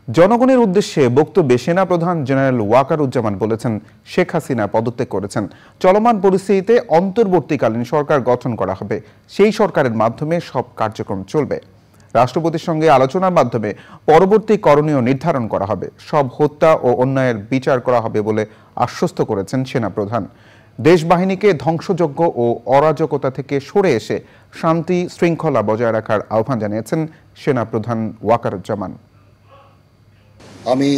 জনগণের উদ্দেশ্যে বক্তব্যে সেনাপ্রধান জেনারেল ওয়াকারুজ্জামান বলেছেন, শেখ হাসিনা পদত্যাগ করেছেন। চলমান পরিস্থিতিতে অন্তর্বর্তীকালীন সরকার গঠন করা হবে। সেই সরকারের মাধ্যমে সব কার্যক্রম চলবে। রাষ্ট্রপতির সঙ্গে আলোচনার মাধ্যমে পরবর্তী করণীয় নির্ধারণ করা হবে। সব হত্যা ও অন্যায়ের বিচার করা হবে বলে আশ্বস্ত করেছেন সেনাপ্রধান। দেশবাহিনীকে ধ্বংসযজ্ঞ ও অরাজকতা থেকে সরে এসে শান্তি শৃঙ্খলা বজায় রাখার আহ্বান জানিয়েছেন সেনাপ্রধান ওয়াকারুজ্জামান। আমি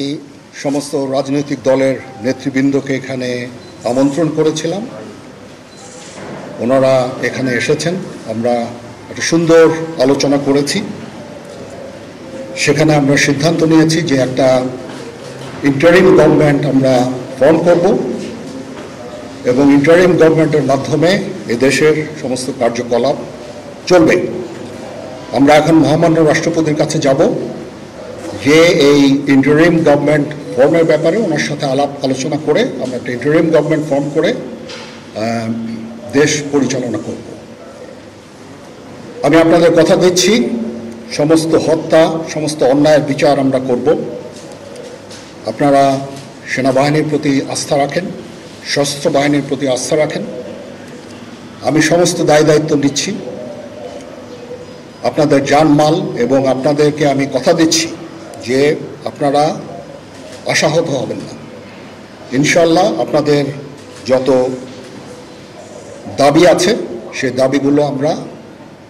সমস্ত রাজনৈতিক দলের নেতৃবৃন্দকে এখানে আমন্ত্রণ করেছিলাম। ওনারা এখানে এসেছেন। আমরা একটা সুন্দর আলোচনা করেছি। সেখানে আমরা সিদ্ধান্ত নিয়েছি যে একটা ইন্টারিম গভর্নমেন্ট আমরা ফর্ম করব এবং ইন্টারিম গভর্নমেন্টের মাধ্যমে এদেশের সমস্ত কার্যকলাপ চলবে। আমরা এখন মহামান্য রাষ্ট্রপতির কাছে যাব যে এই ইন্টারিম গভর্নমেন্ট ফর্মের ব্যাপারে ওনার সাথে আলাপ আলোচনা করে আমরা একটা ইন্টারিম গভর্নমেন্ট ফর্ম করে দেশ পরিচালনা করব। আমি আপনাদের কথা দিচ্ছি, সমস্ত হত্যা সমস্ত অন্যায়ের বিচার আমরা করব। আপনারা সেনাবাহিনীর প্রতি আস্থা রাখেন, সশস্ত্র বাহিনীর প্রতি আস্থা রাখেন। আমি সমস্ত দায়িত্ব নিচ্ছি। আপনাদের জানমাল এবং আপনাদেরকে আমি কথা দিচ্ছি যে আপনারা আশাহত হবেন না। ইনশাল্লাহ আপনাদের যত দাবি আছে সেই দাবিগুলো আমরা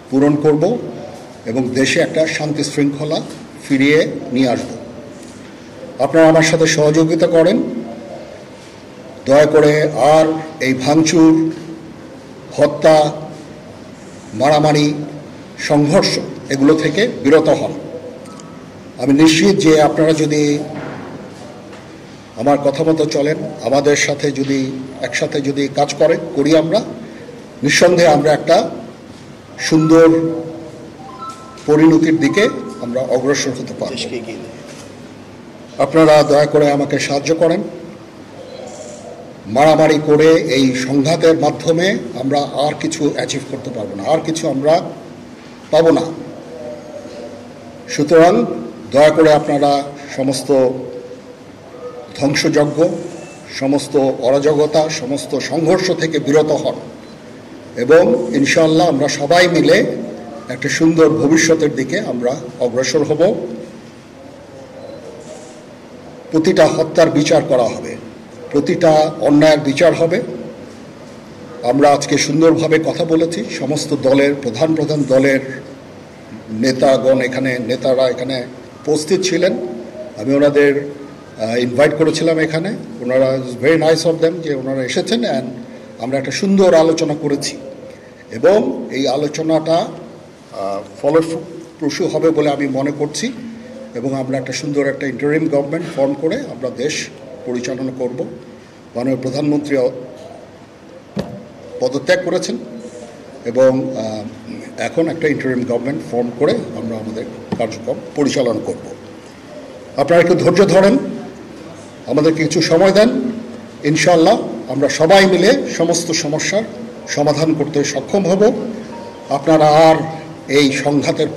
পূরণ করব এবং দেশে একটা শান্তি শৃঙ্খলা ফিরিয়ে নিয়ে আসব। আপনারা আমার সাথে সহযোগিতা করেন। দয়া করে আর এই ভাঙচুর, হত্যা, মারামারি, সংঘর্ষ এগুলো থেকে বিরত হন। আমি নিশ্চিত যে আপনারা যদি আমার কথা মতো চলেন, আমাদের সাথে যদি একসাথে যদি কাজ করি আমরা, নিঃসন্দেহে আমরা একটা সুন্দর পরিণতির দিকে আমরা অগ্রসর হতে পারব। আপনারা দয়া করে আমাকে সাহায্য করেন। মারামারি করে এই সংঘাতের মাধ্যমে আমরা আর কিছু অ্যাচিভ করতে পারবো না, আর কিছু আমরা পাবো না। সুতরাং দয়া করে আপনারা সমস্ত ধ্বংসযজ্ঞ, সমস্ত অরাজকতা, সমস্ত সংঘর্ষ থেকে বিরত হন এবং ইনশাআল্লাহ আমরা সবাই মিলে একটা সুন্দর ভবিষ্যতের দিকে আমরা অগ্রসর হব। প্রতিটা হত্যার বিচার করা হবে, প্রতিটা অন্যায়ের বিচার হবে। আমরা আজকে সুন্দরভাবে কথা বলেছি। সমস্ত দলের প্রধান দলের নেতারা এখানে উপস্থিত ছিলেন। আমি ওনাদের ইনভাইট করেছিলাম এখানে। ওনারা ভেরি নাইস অফ দেম যে ওনারা এসেছেন অ্যান্ড আমরা একটা সুন্দর আলোচনা করেছি এবং এই আলোচনাটা ফলপ্রসূ হবে বলে আমি মনে করছি এবং আমরা একটা সুন্দর একটা ইন্টারিম গভর্নমেন্ট ফর্ম করে আমরা দেশ পরিচালনা করব। মাননীয় প্রধানমন্ত্রী পদত্যাগ করেছেন এবং এখন একটা ইন্টারিম গভর্নমেন্ট ফর্ম করে আমরা আমাদের কার্যক্রম পরিচালনা করব। আপনারা একটু ধৈর্য ধরেন, আমাদের কিছু সময় দেন। ইনশাআল্লাহ আমরা সবাই মিলে সমস্ত সমস্যার সমাধান করতে সক্ষম হব। আপনারা আর এই সংঘাতের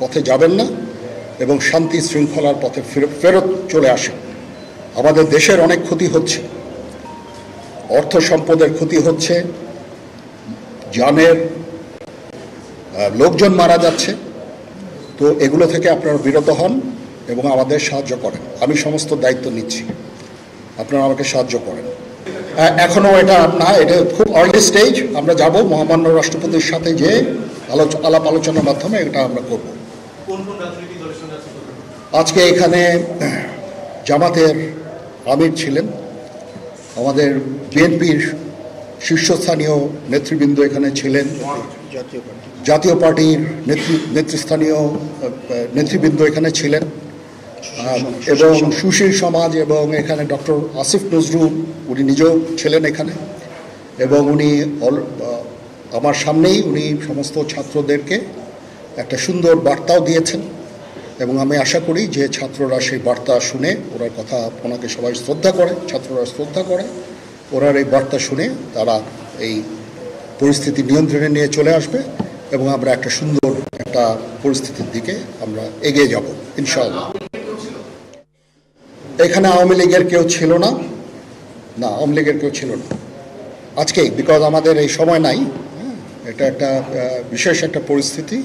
পথে যাবেন না এবং শান্তি শৃঙ্খলার পথে ফেরত চলে আসেন। আমাদের দেশের অনেক ক্ষতি হচ্ছে, অর্থ সম্পদের ক্ষতি হচ্ছে, জানের লোকজন মারা যাচ্ছে। তো এগুলো থেকে আপনারা বিরত হন এবং আমাদের সাহায্য করেন। আমি সমস্ত দায়িত্ব নিচ্ছি, আপনারা আমাকে সাহায্য করেন। এখনও এটা খুব আর্লি স্টেজ। আমরা যাব মহামান্য রাষ্ট্রপতির সাথে যে আলাপ আলোচনার মাধ্যমে এটা আমরা করব। আজকে এখানে জামাতের আমির ছিলেন, আমাদের বিএনপির শীর্ষস্থানীয় নেতৃবৃন্দ এখানে ছিলেন, জাতীয় পার্টির নেতৃস্থানীয় নেতৃবৃন্দ এখানে ছিলেন এবং সুশীল সমাজ এবং এখানে ডক্টর আসিফ নজরুল উনি নিজেও ছিলেন এখানে এবং উনি আমার সামনেই উনি সমস্ত ছাত্রদেরকে একটা সুন্দর বার্তাও দিয়েছেন এবং আমি আশা করি যে ছাত্ররা সেই বার্তা শুনে ওনার কথা ওনাকে সবাই শ্রদ্ধা করে, ছাত্ররা শ্রদ্ধা করে, ওনার এই বার্তা শুনে তারা এই পরিস্থিতি নিয়ন্ত্রণে নিয়ে চলে আসবে এবং আমরা একটা সুন্দর একটা পরিস্থিতির দিকে আমরা এগিয়ে যাব ইনশাআল্লাহ। এখানে আওয়ামী লীগের কেউ ছিল না, আওয়ামী লীগের কেউ ছিল না আজকেই, বিকজ আমাদের এই সময় নাই। এটা একটা বিশেষ একটা পরিস্থিতি।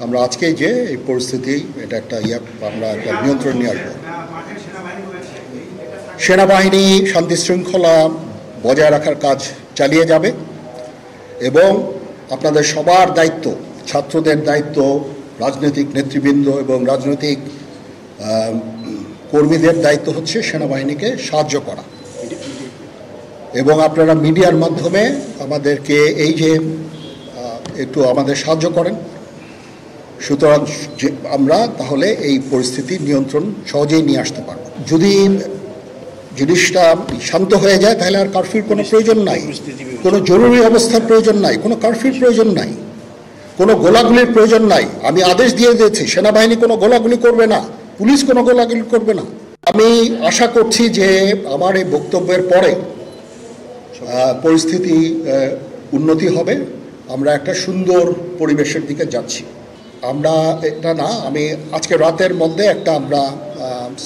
আমরা আজকেই যে এই পরিস্থিতি, এটা একটা আমরা একটা নিয়ন্ত্রণ নিয়ে আসবো। সেনাবাহিনী শান্তি শৃঙ্খলা বজায় রাখার কাজ চালিয়ে যাবে এবং আপনাদের সবার দায়িত্ব, ছাত্রদের দায়িত্ব, রাজনৈতিক নেতৃবৃন্দ এবং রাজনৈতিক কর্মীদের দায়িত্ব হচ্ছে সেনাবাহিনীকে সাহায্য করা। এবং আপনারা মিডিয়ার মাধ্যমে আমাদেরকে এই যে একটু আমাদের সাহায্য করেন, সুতরাং আমরা তাহলে এই পরিস্থিতি নিয়ন্ত্রণ সহজেই নিয়ে আসতে পারব। যদি জিনিসটা শান্ত হয়ে যায় তাহলে আর কারফিউর কোনো প্রয়োজন নাই, কোনো জরুরি অবস্থার প্রয়োজন নাই, কোনো কারফিউর প্রয়োজন নাই, কোনো গোলাগুলির প্রয়োজন নাই। আমি আদেশ দিয়ে দিয়েছি সেনাবাহিনী কোনো গোলাগুলি করবে না, পুলিশ কোনো গোলাগুলি করবে না। আমি আশা করছি যে আমার এই বক্তব্যের পরে পরিস্থিতি উন্নতি হবে, আমরা একটা সুন্দর পরিবেশের দিকে যাচ্ছি। আমরা এটা না, আমি আজকে রাতের মধ্যে একটা আমরা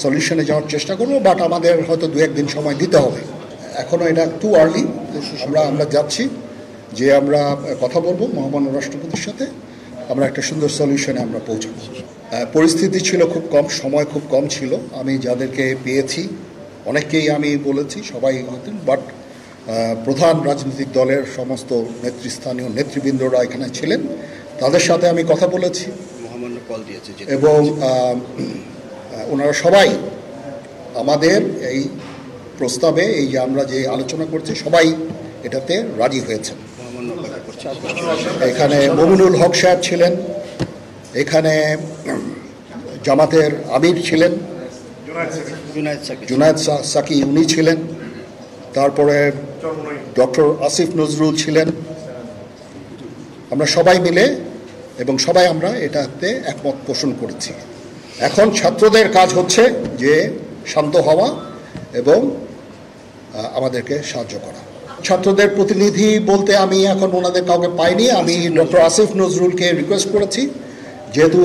সলিউশনে যাওয়ার চেষ্টা করবো, বাট আমাদের হয়তো 2-1 দিন সময় দিতে হবে। এখনও এটা টু আর্লি। আমরা যাচ্ছি যে আমরা কথা বলবো মহামান্য রাষ্ট্রপতির সাথে, আমরা একটা সুন্দর সলিউশনে আমরা পৌঁছাবো। পরিস্থিতি ছিল খুব কম, সময় খুব কম ছিল। আমি যাদেরকে পেয়েছি অনেককেই আমি বলেছি, সবাই হতেন, বাট প্রধান রাজনৈতিক দলের সমস্ত নেতৃস্থানীয় নেতৃবৃন্দরা এখানে ছিলেন, তাদের সাথে আমি কথা বলেছি এবং ওনারা সবাই আমাদের এই প্রস্তাবে, এই যে আমরা যে আলোচনা করছি, সবাই এটাতে রাজি হয়েছেন। এখানে মমিনুল হক সাহেব ছিলেন, এখানে জামাতের আমির ছিলেন, জুনায়েদ সাকি উনি ছিলেন, তারপরে ডক্টর আসিফ নজরুল ছিলেন। আমরা সবাই মিলে এবং সবাই আমরা এটাতে একমত পোষণ করেছি। এখন ছাত্রদের কাজ হচ্ছে যে শান্ত হওয়া এবং আমাদেরকে সাহায্য করা। ছাত্রদের প্রতিনিধি বলতে আমি এখন ওনাদের কাউকে পাইনি। আমি ডক্টর আসিফ নজরুলকে রিকোয়েস্ট করেছি, যেহেতু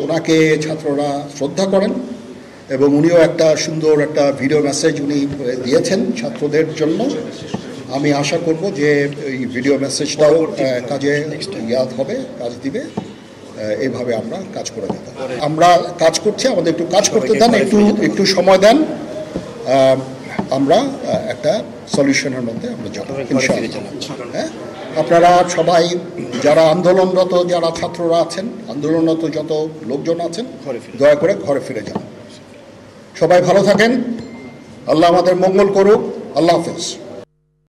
ওনাকে ছাত্ররা শ্রদ্ধা করেন এবং উনিও একটা সুন্দর একটা ভিডিও মেসেজ উনি দিয়েছেন ছাত্রদের জন্য। আমি আশা করব যে এই ভিডিও মেসেজটাও কাজে হবে, কাজ দিবে। এইভাবে আমরা কাজ করে দিতে, আমরা কাজ করছি, আমাদের একটু কাজ করতে দেন, একটু সময় দেন, আমরা একটা সলিউশনের মধ্যে আমরা যাব ইনশাআল্লাহ। হ্যাঁ, আপনারা সবাই যারা আন্দোলনরত, যারা ছাত্ররা আছেন, আন্দোলনরত যত লোকজন আছেন, দয়া করে ঘরে ফিরে যান। সবাই ভালো থাকেন, আল্লাহ আমাদের মঙ্গল করুক। আল্লাহ হাফেজ।